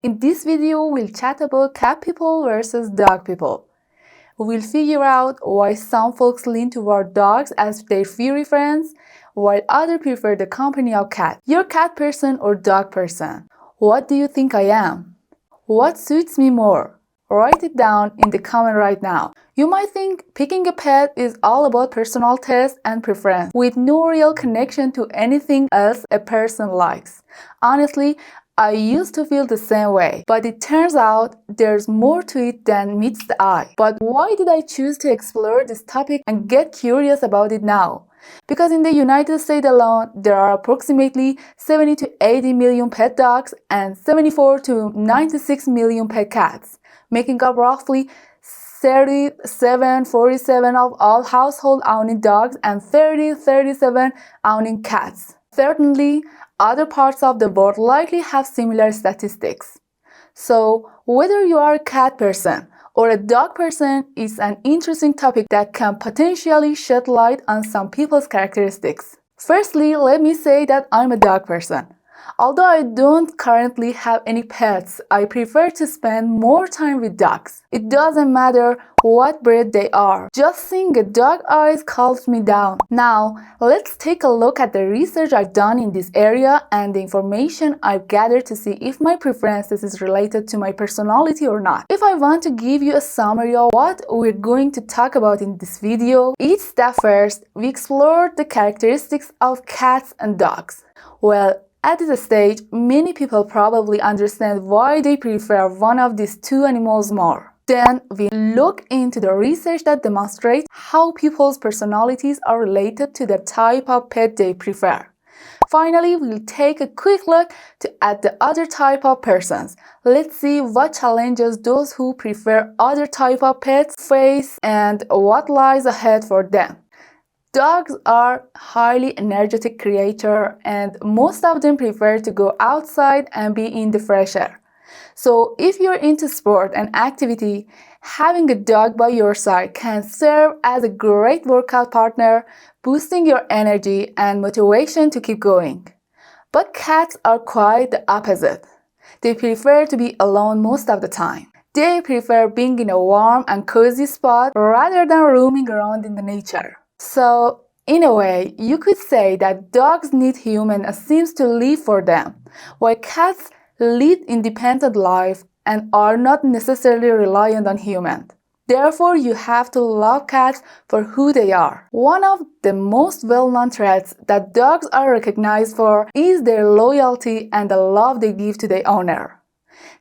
In this video, we'll chat about cat people versus dog people. We'll figure out why some folks lean toward dogs as their furry friends, while others prefer the company of cats. You're a cat person or dog person? What do you think I am? What suits me more? Write it down in the comment right now. You might think picking a pet is all about personal taste and preference, with no real connection to anything else a person likes. Honestly, I used to feel the same way, but it turns out there's more to it than meets the eye. But why did I choose to explore this topic and get curious about it now? Because in the United States alone, there are approximately 70 to 80 million pet dogs and 74 to 96 million pet cats, making up roughly 47 of all households owning dogs and 37 owning cats. Certainly, other parts of the world likely have similar statistics. So, whether you are a cat person or a dog person is an interesting topic that can potentially shed light on some people's characteristics. Firstly, let me say that I'm a dog person. Although I don't currently have any pets, I prefer to spend more time with dogs. It doesn't matter what breed they are. Just seeing a dog eyes calms me down. Now, let's take a look at the research I've done in this area and the information I've gathered to see if my preferences is related to my personality or not. If I want to give you a summary of what we're going to talk about in this video, each step first, we explored the characteristics of cats and dogs. Well, at this stage, many people probably understand why they prefer one of these two animals more. Then we look into the research that demonstrates how people's personalities are related to the type of pet they prefer. Finally, we'll take a quick look at the other type of persons. Let's see what challenges those who prefer other type of pets face and what lies ahead for them. Dogs are highly energetic creatures and most of them prefer to go outside and be in the fresh air. So if you're into sport and activity, having a dog by your side can serve as a great workout partner, boosting your energy and motivation to keep going. But cats are quite the opposite. They prefer to be alone most of the time. They prefer being in a warm and cozy spot rather than roaming around in the nature. So, in a way, you could say that dogs need humans and seems to live for them, while cats lead independent life and are not necessarily reliant on humans. Therefore, you have to love cats for who they are. One of the most well-known traits that dogs are recognized for is their loyalty and the love they give to their owner.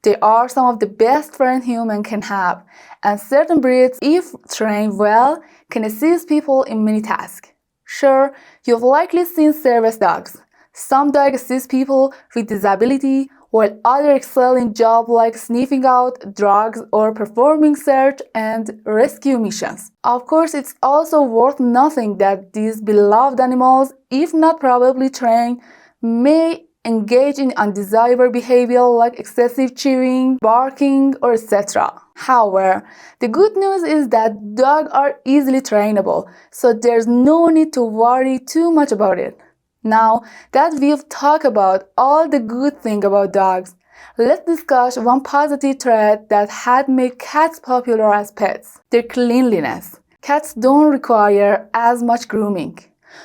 They are some of the best friends humans can have, and certain breeds, if trained well, can assist people in many tasks. Sure, you've likely seen service dogs. Some dogs assist people with disability, while others excel in jobs like sniffing out drugs or performing search and rescue missions. Of course, it's also worth noting that these beloved animals, if not properly trained, may engage in undesirable behavior like excessive chewing, barking, or etc. However, the good news is that dogs are easily trainable, so there's no need to worry too much about it. Now that we've talked about all the good things about dogs, let's discuss one positive trait that had made cats popular as pets: their cleanliness. Cats don't require as much grooming.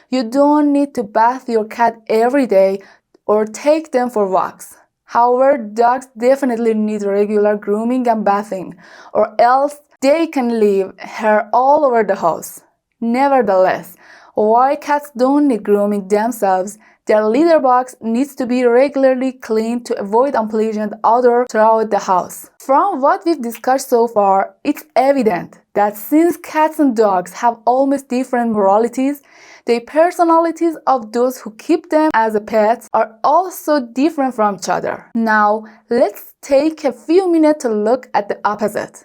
You don't need to bath your cat every day or take them for walks. However, dogs definitely need regular grooming and bathing, or else they can leave hair all over the house. Nevertheless, while cats don't need grooming themselves, their litter box needs to be regularly cleaned to avoid unpleasant odor throughout the house. From what we've discussed so far, it's evident that since cats and dogs have almost different moralities, the personalities of those who keep them as a pet are also different from each other. Now, let's take a few minutes to look at the opposite.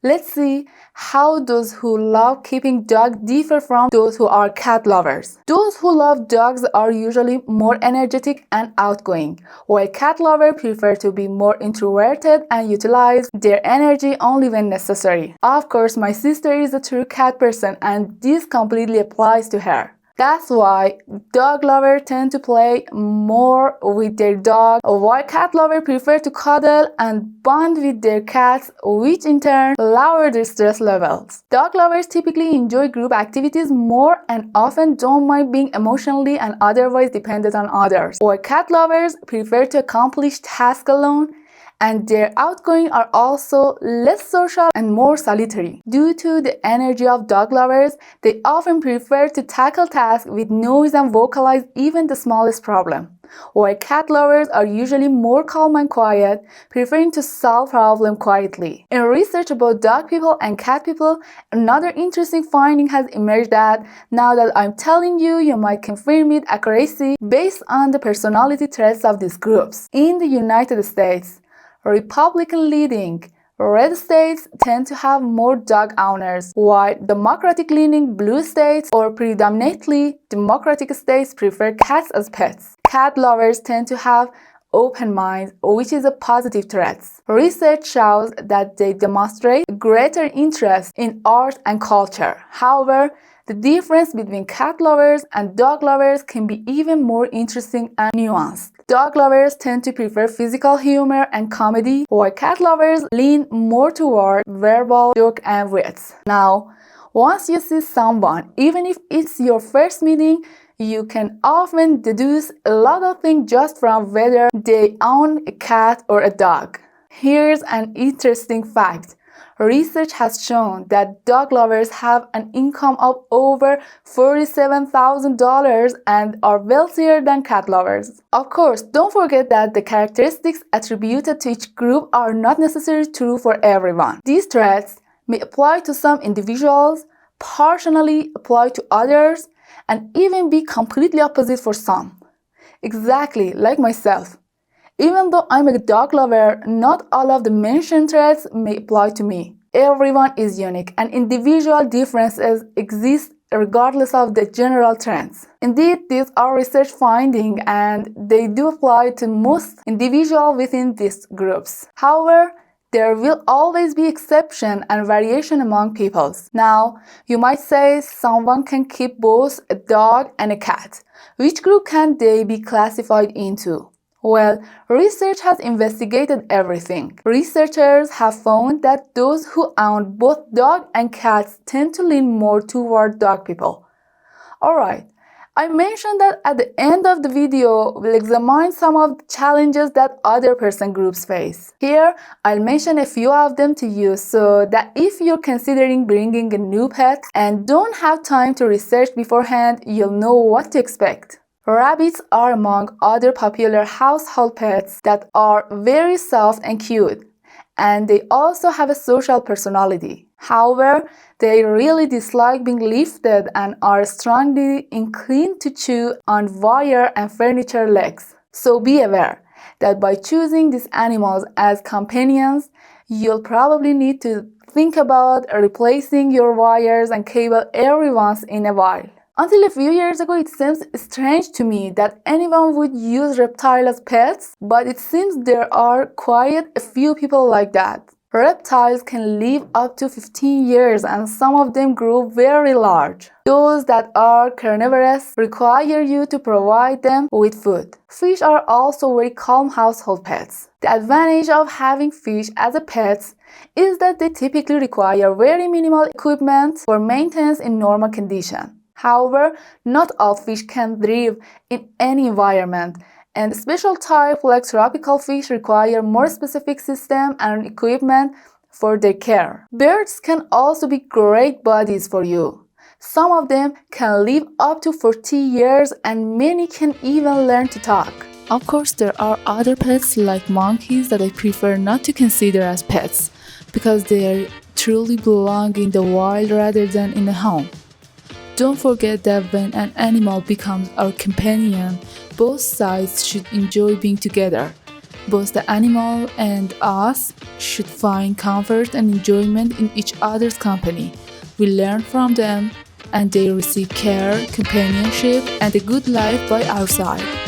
Let's see how those who love keeping dogs differ from those who are cat lovers. Those who love dogs are usually more energetic and outgoing, while cat lovers prefer to be more introverted and utilize their energy only when necessary. Of course, my sister is a true cat person and this completely applies to her. That's why dog lovers tend to play more with their dog, while cat lovers prefer to cuddle and bond with their cats, which in turn lower their stress levels. Dog lovers typically enjoy group activities more and often don't mind being emotionally and otherwise dependent on others, while cat lovers prefer to accomplish tasks alone, and their outgoing are also less social and more solitary. Due to the energy of dog lovers, they often prefer to tackle tasks with noise and vocalize even the smallest problem, while cat lovers are usually more calm and quiet, preferring to solve problems quietly. In research about dog people and cat people, another interesting finding has emerged that now that I'm telling you, you might confirm its accuracy based on the personality traits of these groups. In the United States, Republican-leaning red states tend to have more dog owners, while Democratic-leaning blue states or predominantly Democratic states prefer cats as pets. Cat lovers tend to have open minds, which is a positive trait. Research shows that they demonstrate greater interest in art and culture. However, the difference between cat lovers and dog lovers can be even more interesting and nuanced. Dog lovers tend to prefer physical humor and comedy, while cat lovers lean more toward verbal joke and wits. Now, once you see someone, even if it's your first meeting, you can often deduce a lot of things just from whether they own a cat or a dog. Here's an interesting fact. Research has shown that dog lovers have an income of over $47,000 and are wealthier than cat lovers. Of course, don't forget that the characteristics attributed to each group are not necessarily true for everyone. These traits may apply to some individuals, partially apply to others, and even be completely opposite for some. Exactly like myself. Even though I'm a dog lover, not all of the mentioned traits may apply to me. Everyone is unique and individual differences exist regardless of the general trends. Indeed, these are research findings and they do apply to most individuals within these groups. However, there will always be exception and variation among peoples. Now, you might say someone can keep both a dog and a cat. Which group can they be classified into? Well, research has investigated everything. Researchers have found that those who own both dog and cats tend to lean more toward dog people. Alright, I mentioned that at the end of the video, we'll examine some of the challenges that other person groups face. Here, I'll mention a few of them to you so that if you're considering bringing a new pet and don't have time to research beforehand, you'll know what to expect. Rabbits are among other popular household pets that are very soft and cute, and they also have a social personality. However, they really dislike being lifted and are strongly inclined to chew on wire and furniture legs. So be aware that by choosing these animals as companions, you'll probably need to think about replacing your wires and cable every once in a while. Until a few years ago, it seems strange to me that anyone would use reptiles as pets, but it seems there are quite a few people like that. Reptiles can live up to 15 years and some of them grow very large. Those that are carnivorous require you to provide them with food. Fish are also very calm household pets. The advantage of having fish as a pet is that they typically require very minimal equipment for maintenance in normal conditions. However, not all fish can thrive in any environment, and special types like tropical fish require more specific system and equipment for their care. Birds can also be great buddies for you. Some of them can live up to 40 years and many can even learn to talk. Of course, there are other pets like monkeys that I prefer not to consider as pets because they truly belong in the wild rather than in a home. Don't forget that when an animal becomes our companion, both sides should enjoy being together. Both the animal and us should find comfort and enjoyment in each other's company. We learn from them and they receive care, companionship, and a good life by our side.